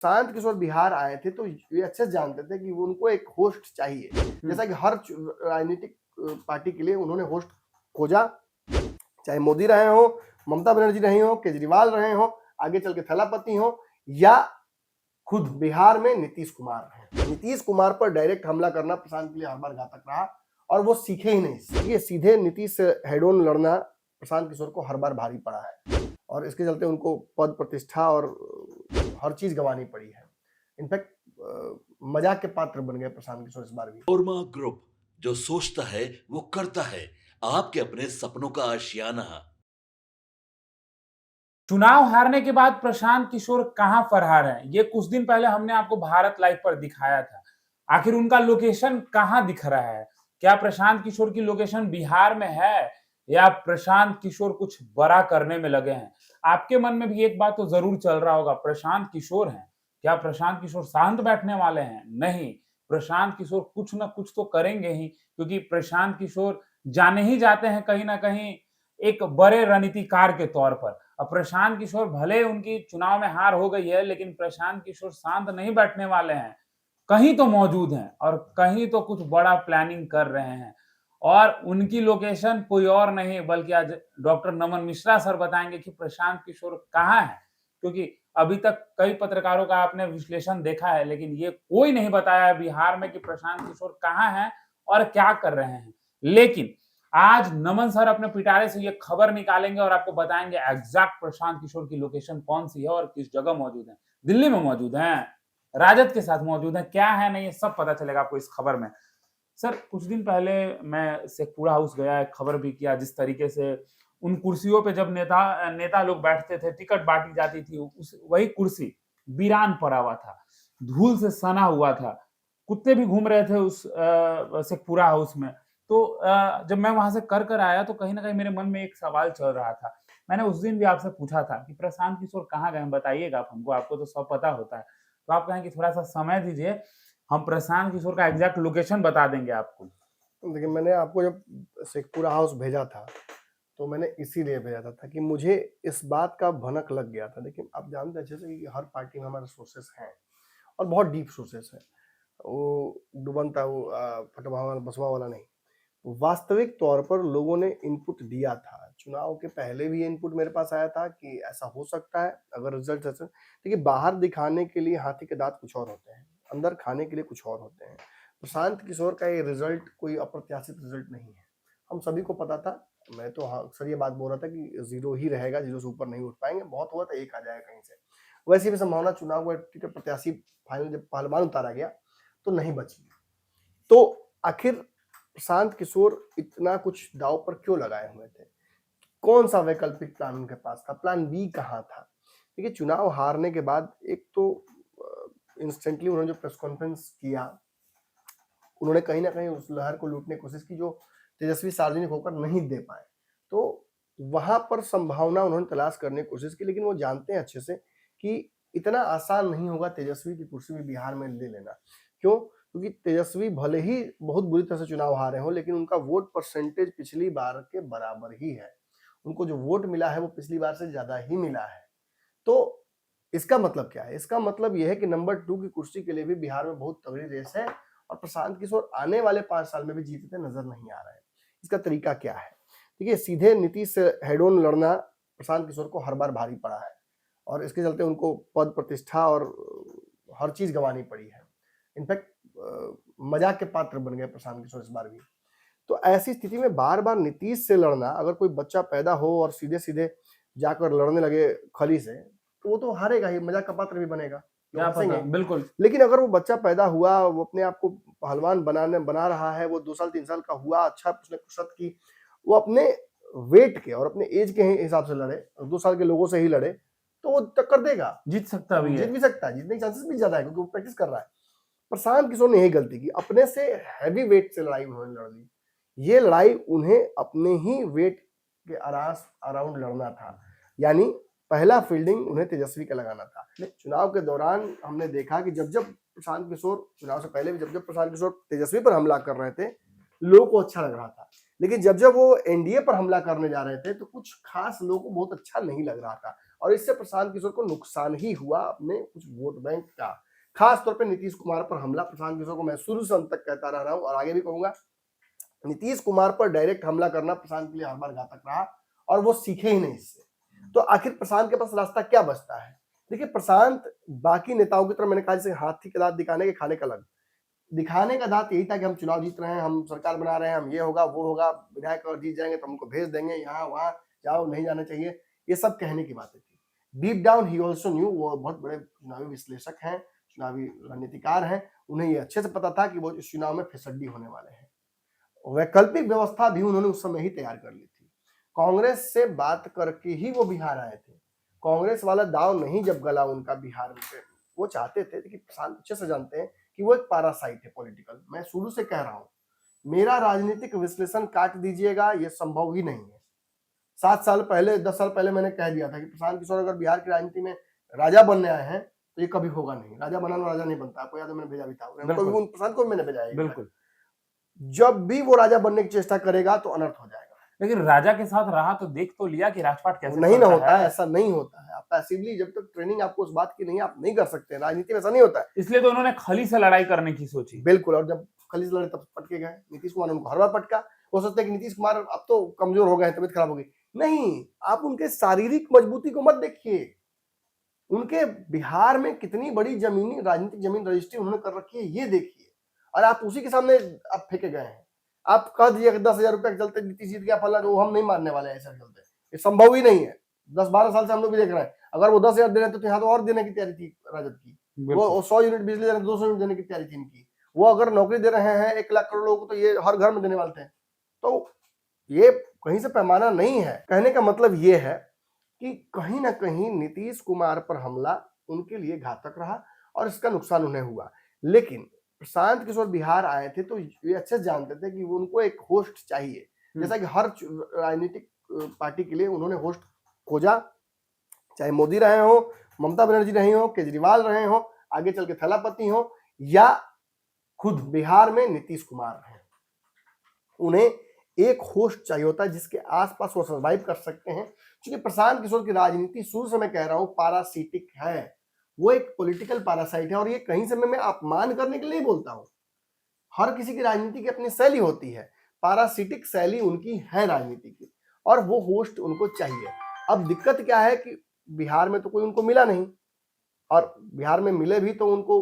प्रशांत किशोर बिहार आए थे तो ये अच्छे से जानते थे कि वो उनको एक होस्ट चाहिए। जैसा कि हर राजनीतिक पार्टी के लिए उन्होंने होस्ट खोजा, चाहे मोदी रहे हो, ममता बनर्जी रही हो, केजरीवाल रहे हो, आगे चल के थलापति हो, या खुद बिहार में नीतीश कुमार रहे। नीतीश कुमार पर डायरेक्ट हमला करना प्रशांत के लिए हर बार घातक रहा और वो सीखे ही नहीं। ये सीधे नीतीश से हेड ऑन लड़ना प्रशांत किशोर को हर बार भारी पड़ा है और इसके चलते उनको पद प्रतिष्ठा और हर चीज गंवानी पड़ी है। इनफैक्ट मजाक के पात्र बन गए प्रशांत किशोर इस बार भी। ओरमा ग्रुप, जो सोचता है वो करता है, आपके अपने सपनों का आशियाना। चुनाव हारने के बाद प्रशांत किशोर कहां फरार हैं? ये कुछ दिन पहले हमने आपको भारत लाइव पर दिखाया था। आखिर उनका लोकेशन कहां दिख रहा है? क्या प्रशांत किशोर की लोकेशन बिहार में है या प्रशांत किशोर कुछ बड़ा करने में लगे हैं? आपके मन में भी एक बात तो जरूर चल रहा होगा, प्रशांत किशोर हैं। क्या प्रशांत किशोर शांत बैठने वाले हैं? नहीं, प्रशांत किशोर कुछ ना कुछ तो करेंगे ही, क्योंकि प्रशांत किशोर जाने ही जाते हैं कहीं ना कहीं एक बड़े रणनीतिकार के तौर पर। अब प्रशांत किशोर भले उनकी चुनाव में हार हो गई है, लेकिन प्रशांत किशोर शांत नहीं बैठने वाले हैं। कहीं तो मौजूद हैं और कहीं तो कुछ बड़ा प्लानिंग कर रहे हैं और उनकी लोकेशन कोई और नहीं बल्कि आज डॉक्टर नमन मिश्रा सर बताएंगे कि प्रशांत किशोर कहाँ है। क्योंकि अभी तक कई पत्रकारों का आपने विश्लेषण देखा है, लेकिन ये कोई नहीं बताया बिहार में कि प्रशांत किशोर कहाँ है और क्या कर रहे हैं। लेकिन आज नमन सर अपने पिटारे से ये खबर निकालेंगे और आपको बताएंगे एग्जैक्ट प्रशांत किशोर की लोकेशन कौन सी है और किस जगह मौजूद है। दिल्ली में मौजूद है, राजद के साथ मौजूद है, क्या है नहीं, ये सब पता चलेगा आपको इस खबर में। सर, कुछ दिन पहले मैं शेखपुरा हाउस गया, एक खबर भी किया, जिस तरीके से उन कुर्सियों पे जब नेता लोग बैठते थे, टिकट बांटी जाती थी, उस वही कुर्सी वीरान पड़ा हुआ था, धूल से सना हुआ था, कुत्ते भी घूम रहे थे उस शेखपुरा हाउस में। तो जब मैं वहां से कर आया तो कहीं ना कहीं मेरे मन में एक सवाल चल रहा था। मैंने उस दिन भी आपसे पूछा था कि प्रशांत किशोर कहाँ गए, बताइएगा आप हमको, आपको तो सब पता होता है। तो आप कहें कि थोड़ा सा समय दीजिए, हम प्रशांत किशोर का एग्जैक्ट लोकेशन बता देंगे आपको। देखिए, मैंने आपको जब शेखपुरा हाउस भेजा था तो मैंने इसीलिए भेजा था कि मुझे इस बात का भनक लग गया था। लेकिन आप जानते हैं अच्छे से कि हर पार्टी में हमारे सोर्सेस हैं और बहुत डीप सोर्सेस हैं। वो डुबनता वो फटवा वाला बसवा वाला नहीं। वास्तविक तौर पर लोगों ने इनपुट दिया था। चुनाव के पहले भी इनपुट मेरे पास आया था कि ऐसा हो सकता है अगर रिजल्ट ऐसे। देखिए, बाहर दिखाने के लिए हाथी के दांत कुछ और होते हैं, अंदर खाने के लिए कुछ और होते हैं। प्रशांत किशोर का ये रिजल्ट कोई अप्रत्याशित रिजल्ट नहीं है, हम सभी को पता था। मैं तो अक्सर ये बात बोल रहा था कि 0 ही रहेगा, 0 से ऊपर नहीं उठ पाएंगे, बहुत हुआ तो 1 आ जाएगा कहीं से। वैसी भी संभावना चुनाव को प्रत्याशी फाइनल जब पहलवान उतारा गया तो नहीं बची। तो आखिर प्रशांत किशोर इतना कुछ दाव पर क्यों लगाए हुए थे? कौन सा वैकल्पिक प्लान उनके पास था? प्लान बी कहाँ था? देखिए, चुनाव हारने के बाद एक तो इंस्टेंटली उन्होंने जो प्रेस कॉन्फ्रेंस किया, उन्होंने कहीं ना कहीं उस लहर को लूटने की कोशिश की जो तेजस्वी सार्वजनिक होकर नहीं दे पाए। तो वहां पर संभावना उन्होंने तलाश करने की कोशिश की, लेकिन वो जानते हैं अच्छे से कि इतना आसान नहीं होगा तेजस्वी की कुर्सी भी बिहार में ले लेना। क्यों? क्योंकि तेजस्वी भले ही बहुत बुरी तरह से चुनाव हारे हो, लेकिन उनका वोट परसेंटेज पिछली बार के बराबर ही है। उनको जो वोट मिला है वो पिछली बार से ज्यादा ही मिला है। तो इसका मतलब क्या है? इसका मतलब यह है कि नंबर 2 की कुर्सी के लिए भी बिहार में बहुत तगड़ी रेस है और प्रशांत किशोर आने वाले 5 साल में भी जीतते नजर नहीं आ रहे हैं। इसका तरीका क्या है? देखिए, सीधे नीतीश से हेड ऑन लड़ना प्रशांत किशोर को हर बार भारी पड़ा है और इसके चलते उनको पद प्रतिष्ठा और हर चीज गंवानी पड़ी है। इनफैक्ट मजाक के पात्र बन गए प्रशांत किशोर इस बार भी। तो ऐसी स्थिति में बार बार नीतीश से लड़ना, अगर कोई बच्चा पैदा हो और सीधे सीधे जाकर लड़ने लगे खली से, तो वो तो हारेगा ही, मजाक का पात्र भी बनेगा, लोग हंसेंगे। बिल्कुल। लेकिन अगर वो बच्चा पैदा हुआ, वो अपने आप को पहलवान बना रहा है, वो 2 साल 3 साल का हुआ, अच्छा उसने कुशत की, वो अपने वेट के और अपने एज के हिसाब से लड़े, 2 साल के लोगों से ही लड़े, तो वो टक्कर देगा, जीत सकता भी है, जीत भी सकता है, जीतने के चांसेस भी ज्यादा है क्योंकि वो प्रैक्टिस कर रहा है। प्रशांत किशोर ने यही गलती की, अपने से हैवी वेट से लड़ाई उन्होंने लड़ ली। ये लड़ाई उन्हें अपने ही वेट के अराउंड लड़ना था, यानी पहला फील्डिंग उन्हें तेजस्वी का लगाना था। चुनाव के दौरान हमने देखा कि जब प्रशांत किशोर, चुनाव से पहले भी जब प्रशांत किशोर तेजस्वी पर हमला कर रहे थे, लोगों को अच्छा लग रहा था। लेकिन जब वो एनडीए पर हमला करने जा रहे थे तो कुछ खास लोगों को बहुत अच्छा नहीं लग रहा था। और इससे प्रशांत किशोर को नुकसान ही हुआ अपने कुछ वोट बैंक का। खास तौर पे नीतीश कुमार पर हमला, प्रशांत किशोर को मैं शुरू से अंत तक कहता रह रहा हूं और आगे भी कहूंगा, नीतीश कुमार पर डायरेक्ट हमला करना प्रशांत के लिए हर बार घातक रहा और वो सीखे ही नहीं इससे। तो आखिर प्रशांत के पास रास्ता क्या बचता है? देखिए, प्रशांत बाकी नेताओं की तरह, मैंने कहा जैसे हाथी के दांत दिखाने के खाने का अलग, दिखाने का दांत यही था कि हम चुनाव जीत रहे हैं, हम सरकार बना रहे हैं, हम ये होगा वो होगा, विधायक और जीत जाएंगे तो हमको भेज देंगे यहाँ वहां, जाओ नहीं जाना चाहिए, ये सब कहने की बातें थी। Deep down he also new, वो बहुत बड़े चुनावी विश्लेषक हैं, चुनावी रणनीतिकार हैं, उन्हें ये अच्छे से पता था कि वो इस चुनाव में फिसड्डी होने वाले हैं। वैकल्पिक व्यवस्था भी उन्होंने उस समय ही तैयार कर ली थी। कांग्रेस से बात करके ही वो बिहार आए थे। कांग्रेस वाला दाव नहीं जब गला उनका बिहार में, वो चाहते थे कि प्रशांत अच्छे से जानते हैं कि वो एक पैरासाइट है पॉलिटिकल। मैं शुरू से कह रहा हूं, मेरा राजनीतिक विश्लेषण काट दीजिएगा, ये संभव ही नहीं है। 7 साल पहले, 10 साल पहले मैंने कह दिया था कि प्रशांत किशोर अगर बिहार की राजनीति में राजा बनने आए हैं तो ये कभी होगा नहीं। राजा बनाना राजा नहीं बनता, आपको याद है मैंने भेजा भी था, प्रशांत को भी मैंने भेजा है। बिल्कुल, जब भी वो राजा बनने की चेष्टा करेगा तो अनर्थ हो जाएगा। लेकिन राजा के साथ रहा तो देख तो लिया कि राजपाट कैसे नहीं ना चलता होता है, है। ऐसा नहीं होता है। आप पैसिवली, जब तक ट्रेनिंग आपको उस बात की नहीं, आप नहीं कर सकते। राजनीति में ऐसा नहीं होता है। इसलिए तो उन्होंने खली से लड़ाई करने की सोची। बिल्कुल, और जब खली से लड़े तब पटके गए। नीतीश कुमार ने उनको हर बार पटका। हो सकता है कि नीतीश कुमार अब तो कमजोर हो गए हैं, तबीयत खराब हो गई, नहीं, आप उनके शारीरिक मजबूती को मत देखिए। उनके बिहार में कितनी बड़ी जमीनी राजनीतिक जमीन रजिस्ट्री उन्होंने कर रखी है, ये देखिए, और आप उसी के सामने आप फेंके गए हैं। आप कह दीजिए 10,000 रुपए के चलते नीतीश जीत गया फला, वो हम नहीं मानने वाले ऐसा चलते, ये संभव ही नहीं है। 10-12 साल से हम लोग भी देख रहे हैं। अगर वो 10,000 दे रहे थे तो यहाँ तो और देने की तैयारी थी राजद की। वो 100 यूनिट बिजली दे रहे थे, 200 यूनिट देने की तैयारी थी इनकी। वो अगर नौकरी दे रहे हैं 1 लाख करोड़ लोगों को, तो ये हर घर में देने वाले थे। तो ये कहीं से पैमाना नहीं है। कहने का मतलब ये है कि कहीं ना कहीं नीतीश कुमार पर हमला उनके लिए घातक रहा और इसका नुकसान उन्हें हुआ। लेकिन प्रशांत किशोर बिहार आए थे तो ये अच्छे से जानते थे कि उनको एक होस्ट चाहिए। जैसा कि हर राजनीतिक पार्टी के लिए उन्होंने होस्ट खोजा, चाहे मोदी रहे हो, ममता बनर्जी रही हो, केजरीवाल रहे हो, आगे चल के थलापति हो, या खुद बिहार में नीतीश कुमार रहे। उन्हें एक होस्ट चाहिए होता है जिसके आसपास वो सर्वाइव कर सकते हैं। क्योंकि प्रशांत किशोर की राजनीति शुरू से मैं कह रहा हूं पारासिटिक है, वो एक पॉलिटिकल पैरासाइट है। और ये कहीं से मैं अपमान करने के लिए नहीं बोलता हूं, हर किसी की राजनीति की अपनी शैली होती है। पैरासिटिक शैली उनकी है राजनीति की, और वो होस्ट उनको चाहिए। अब दिक्कत क्या है कि बिहार में तो कोई उनको मिला नहीं, और बिहार में मिले भी तो उनको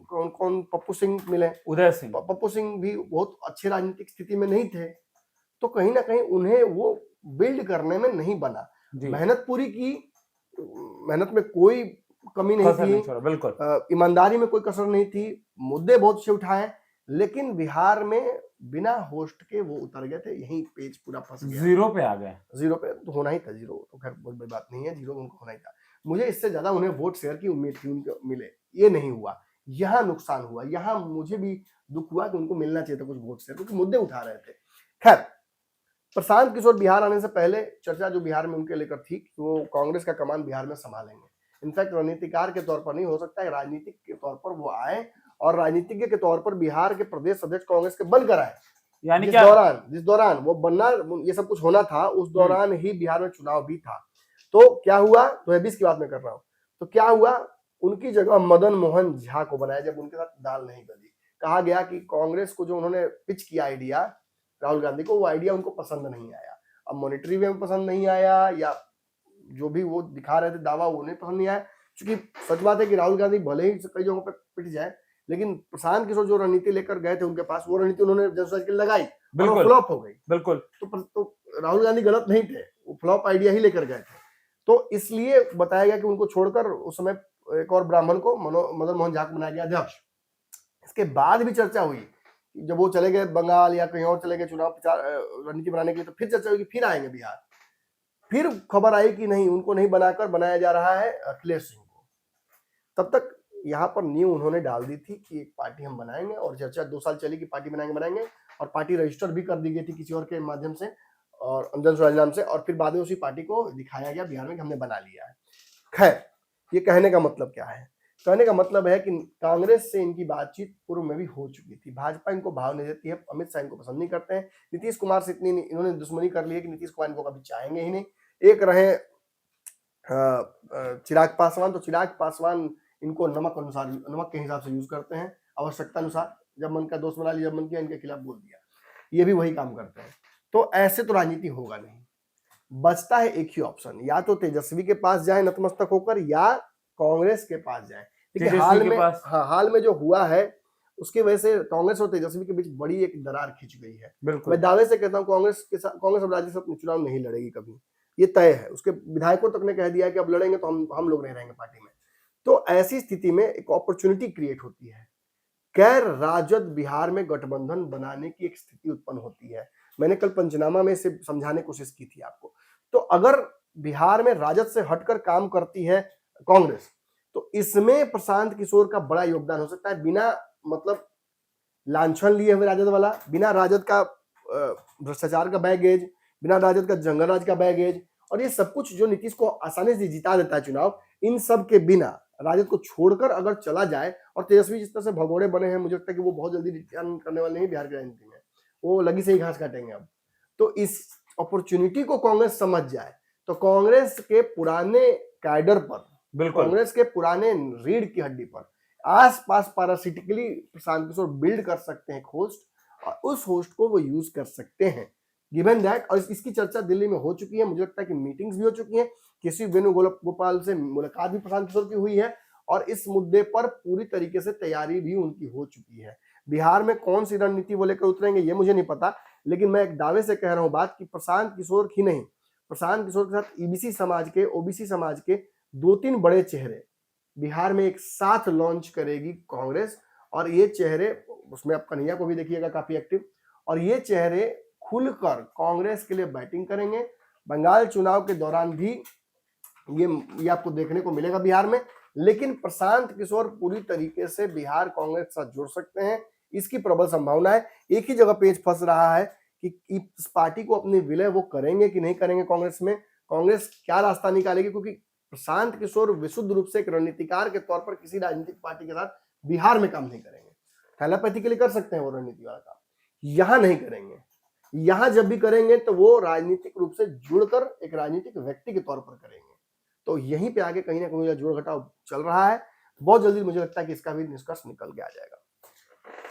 कौन कौन, पप्पू सिंह मिले, उदय सिंह, पप्पू सिंह भी बहुत अच्छी राजनीतिक स्थिति में नहीं थे। तो कहीं ना कहीं उन्हें वो बिल्ड करने में नहीं बना। मेहनत पूरी की, मेहनत में कोई कमी नहीं थी, बिल्कुल ईमानदारी में कोई कसर नहीं थी, मुद्दे बहुत से उठाए, लेकिन बिहार में बिना होस्ट के वो उतर गए थे। यही पेज पूरा फंस गया, जीरो पे आ गए। जीरो पे तो होना ही था, जीरो तो खैर बहुत बड़ी बात नहीं है, जीरो उनको होना ही था। मुझे इससे ज्यादा उन्हें वोट शेयर की उम्मीद थी, उनको मिले, ये नहीं हुआ। यहाँ नुकसान हुआ, यहाँ मुझे भी दुख हुआ कि उनको मिलना चाहिए था कुछ वोट शेयर, क्योंकि मुद्दे उठा रहे थे। खैर, प्रशांत किशोर बिहार आने से पहले चर्चा जो बिहार में उनके लेकर थी, वो कांग्रेस का कमान बिहार में संभालेंगे। इनफैक्ट रणनीतिकार के तौर पर नहीं, हो सकता है राजनीतिक के तौर पर वो आए और राजनीतिज्ञ के तौर पर बिहार के प्रदेश अध्यक्ष कांग्रेस के बनकर आए। यानी जिस दौरान वो बनना, ये सब कुछ होना था, उस दौरान ही बिहार में चुनाव भी था। तो क्या हुआ, 2020 की बात मैं कर रहा हूं, तो क्या हुआ, उनकी जगह मदन मोहन झा को बनाया जब उनके साथ दाल नहीं गली। कहा गया कि कांग्रेस को जो उन्होंने पिच किया आइडिया राहुल गांधी को, वो आइडिया उनको पसंद नहीं आया। अब मॉनेटरी वे में पसंद नहीं आया, या जो भी वो दिखा रहे थे दावा, वो नहीं पसंद नहीं आया। क्योंकि सच बात है कि राहुल गांधी भले ही कई जगहों पर पिट जाए, लेकिन प्रशांत किशोर जो रणनीति लेकर गए थे उनके पास, वो रणनीति उन्होंने जनता के लिए लगाई, बिल्कुल फ्लॉप हो गई। बिल्कुल, तो राहुल गांधी गलत नहीं थे, वो फ्लॉप आइडिया ही लेकर गए थे। तो इसलिए बताया गया कि उनको छोड़कर उस समय एक और ब्राह्मण को, मदन मोहन झा को बनाया गया अध्यक्ष। इसके बाद भी चर्चा हुई, जब वो चले गए बंगाल या कहीं और चले गए चुनाव प्रचार रणनीति बनाने के लिए, तो फिर चर्चा हुई कि फिर आएंगे बिहार। फिर खबर आई कि नहीं, उनको नहीं बनाकर बनाया जा रहा है अखिलेश सिंह को। तब तक यहाँ पर नींव उन्होंने डाल दी थी कि एक पार्टी हम बनाएंगे, और चर्चा 2 साल चली कि पार्टी बनाएंगे, और पार्टी रजिस्टर भी कर दी गई थी किसी और के माध्यम से, और अंजन स्वराज नाम से, और फिर बाद में उसी पार्टी को दिखाया गया बिहार में कि हमने बना लिया है। खैर, ये कहने का मतलब क्या है? कहने का मतलब है कि कांग्रेस से इनकी बातचीत पूर्व में भी हो चुकी थी। भाजपा इनको भाव नहीं देती है, अमित शाह इनको पसंद नहीं करते हैं, नीतीश कुमार से इतनी इन्होंने दुश्मनी कर ली है कि नीतीश कुमार इनको कभी चाहेंगे ही नहीं। एक रहे चिराग पासवान, तो चिराग पासवान इनको नमक के हिसाब से यूज करते हैं, आवश्यकता अनुसार जब मन का दोस्त बना लिया, जब मन किया इनके खिलाफ बोल दिया, ये भी वही काम करते हैं। तो ऐसे तो राजनीति होगा नहीं, बचता है एक ही ऑप्शन, या तो तेजस्वी के पास जाए नतमस्तक होकर या कांग्रेस के पास जाए। देखिए हाल में जो हुआ है उसकी वजह से कांग्रेस और तेजस्वी के बीच बड़ी एक दरार खिंच गई है। मैं दावे से कहता हूं कांग्रेस अब राज्यसभा में चुनाव नहीं लड़ेगी कभी, ये तय है। उसके विधायकों तक ने कह दिया है कि अब लड़ेंगे तो हम लोग नहीं रहेंगे पार्टी में। तो ऐसी स्थिति में एक अपॉर्चुनिटी क्रिएट होती है, गैर राजद बिहार में गठबंधन बनाने की एक स्थिति उत्पन्न होती है। मैंने कल पंचनामा में इसे समझाने की कोशिश की थी आपको। तो अगर बिहार में राजद से हटकर काम करती है कांग्रेस, तो इसमें प्रशांत किशोर का बड़ा योगदान हो सकता है। बिना मतलब लांछन लिए हुए राजद वाला, बिना राजद का भ्रष्टाचार का बैगेज, बिना राजद का जंगलराज का बैगेज, और ये सब कुछ जो नीतीश को आसानी से जिता देता है चुनाव, इन सब के बिना राजद को छोड़कर अगर चला जाए, और तेजस्वी जिस तरह से भगोड़े बने हैं, मुझे लगता है कि वो बहुत जल्दी रिटर्न करने वाले नहीं बिहार की राजनीति में, वो लगी से ही घास काटेंगे अब। तो इस अपॉर्चुनिटी को कांग्रेस समझ जाए तो कांग्रेस के पुराने कैडर पर, कांग्रेस के पुराने रीढ़ की हड्डी पर आसपास पैरासिटिकली प्रशांत किशोर बिल्ड कर सकते हैं होस्ट, और उस होस्ट को वो यूज कर सकते हैं गिवन दैट। और इसकी चर्चा दिल्ली में हो चुकी है, मुझे लगता है कि मीटिंग्स भी हो चुकी हैं, केसी वेणुगोपाल से मुलाकात भी प्रशांत किशोर की हुई है, और इस मुद्दे पर पूरी तरीके से तैयारी भी उनकी हो चुकी है। बिहार में कौन सी रणनीति वो लेकर उतरेंगे ये मुझे नहीं पता, लेकिन मैं एक दावे से कह रहा हूं बात कि प्रशांत किशोर ही नहीं, प्रशांत किशोर के साथ ईबीसी समाज के, ओबीसी समाज के 2-3 बड़े चेहरे बिहार में एक साथ लॉन्च करेगी कांग्रेस। और ये चेहरे, उसमें आप कन्हैया को भी देखिएगा काफी एक्टिव, और ये चेहरे खुलकर कांग्रेस के लिए बैटिंग करेंगे। बंगाल चुनाव के दौरान भी ये आपको देखने को मिलेगा बिहार में, लेकिन प्रशांत किशोर पूरी तरीके से बिहार कांग्रेस के साथ जुड़ सकते हैं, इसकी प्रबल संभावना है। एक ही जगह पेच फंस रहा है कि इस पार्टी को अपनी विलय वो करेंगे कि नहीं करेंगे कांग्रेस में, कांग्रेस क्या रास्ता निकालेगी, क्योंकि प्रशांत किशोर विशुद्ध रूप से एक रणनीतिकार के तौर पर किसी राजनीतिक पार्टी के साथ बिहार में काम नहीं करेंगे। थैलापैथी के लिए कर सकते हैं वो रणनीति वाला काम, यहां नहीं करेंगे। यहां जब भी करेंगे तो वो राजनीतिक रूप से जुड़कर एक राजनीतिक व्यक्ति के तौर पर करेंगे। तो यहीं पे आगे कहीं ना कहीं जोड़ घटाव चल रहा है, बहुत जल्दी मुझे लगता है कि इसका भी निष्कर्ष निकल के आ जाएगा।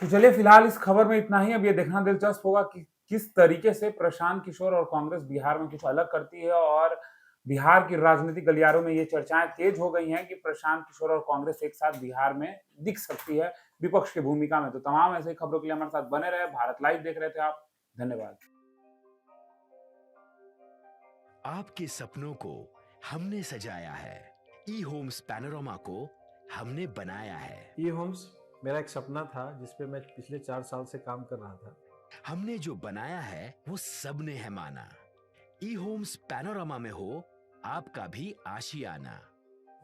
तो चलिए फिलहाल इस खबर में इतना ही। अब ये देखना दिलचस्प होगा कि किस तरीके से प्रशांत किशोर और कांग्रेस बिहार में कुछ अलग करती है, और बिहार की राजनीतिक गलियारों में ये चर्चाएं तेज हो गई हैं कि प्रशांत किशोर और कांग्रेस एक साथ बिहार में दिख सकती है विपक्ष की भूमिका में। तो तमाम ऐसे खबरों के लिए हमारे साथ बने रहे। भारत लाइव देख रहे थे आप, धन्यवाद। आपके सपनों को हमने सजाया है, ई होम्स पैनोरामा को हमने बनाया है। ई होम्स मेरा एक सपना था जिसपे मैं पिछले 4 साल से काम कर रहा था। हमने जो बनाया है वो सबने है माना। ई होम्स पैनोरामा में हो आपका भी आशियाना।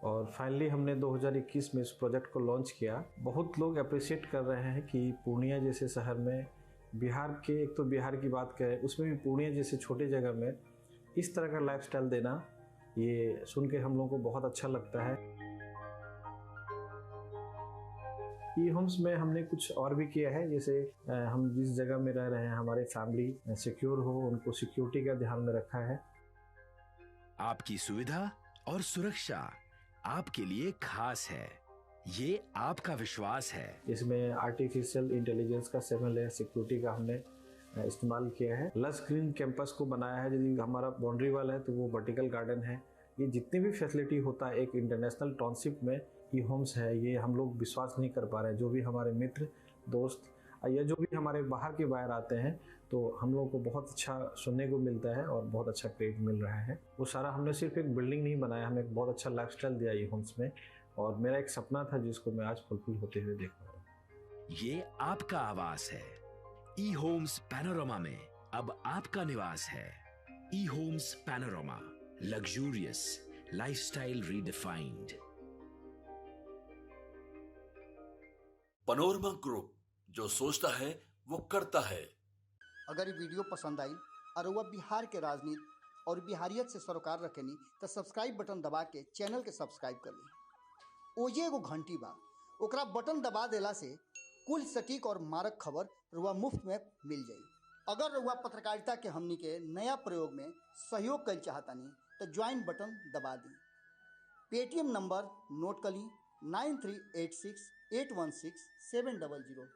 और फाइनली हमने 2021 में इस प्रोजेक्ट को लॉन्च किया। बहुत लोग अप्रिशिएट कर रहे हैं कि पूर्णिया जैसे शहर में, बिहार के, एक तो बिहार की बात करें उसमें भी पूर्णिया जैसे छोटे जगह में इस तरह का लाइफस्टाइल देना, ये सुन के हम लोगों को बहुत अच्छा लगता है। ई होम्स में हमने कुछ और भी किया है, जैसे हम जिस जगह में रह रहे हैं हमारे फैमिली सिक्योर हो, उनको सिक्योरिटी का ध्यान में रखा है। आपकी सुविधा और सुरक्षा आपके लिए खास है, ये आपका विश्वास है। इसमें आर्टिफिशियल इंटेलिजेंस का 7 लेयर सिक्योरिटी का हमने इस्तेमाल किया है। लस ग्रीन कैंपस को बनाया है, यदि हमारा बाउंड्री वाल है तो वो वर्टिकल गार्डन है। ये जितनी भी फैसिलिटी होता है एक इंटरनेशनल टाउनशिप में ई होम्स है, ये हम लोग विश्वास नहीं कर पा रहे हैं। जो भी हमारे मित्र दोस्त या जो भी हमारे बाहर के बाहर आते हैं तो हम लोगों को बहुत अच्छा सुनने को मिलता है और बहुत अच्छा क्रेडिट मिल रहा है। वो सारा हमने सिर्फ एक बिल्डिंग नहीं बनाया, हमें एक बहुत अच्छा लाइफस्टाइल दिया ई होम्स में, और मेरा एक सपना था जिसको मैं आज फुलफिल होते हुए देख रहा हूँ। ये आपका आवास है। ई होम्स पैनोरामा में अब आपका निवास है। E homes panorama, luxurious lifestyle redefined. Panorama group, जो सोचता है वो करता है। अगर ये वीडियो पसंद आई और वह बिहार के राजनीति और बिहारियत से सरोकार रखेनी तो सब्सक्राइब बटन दबा के चैनल के सब्सक्राइब कर ली। ओजे एगो घंटी बा, ओकरा बटन दबा देला से कुल सटीक और मारक खबर रुआ मुफ्त में मिल जाई। अगर रुआ पत्रकारिता के हमनी के नया प्रयोग में सहयोग कर चाहतानी तो ज्वाइन बटन दबा दी। पेटीएम नंबर नोट कर ली 9386816700।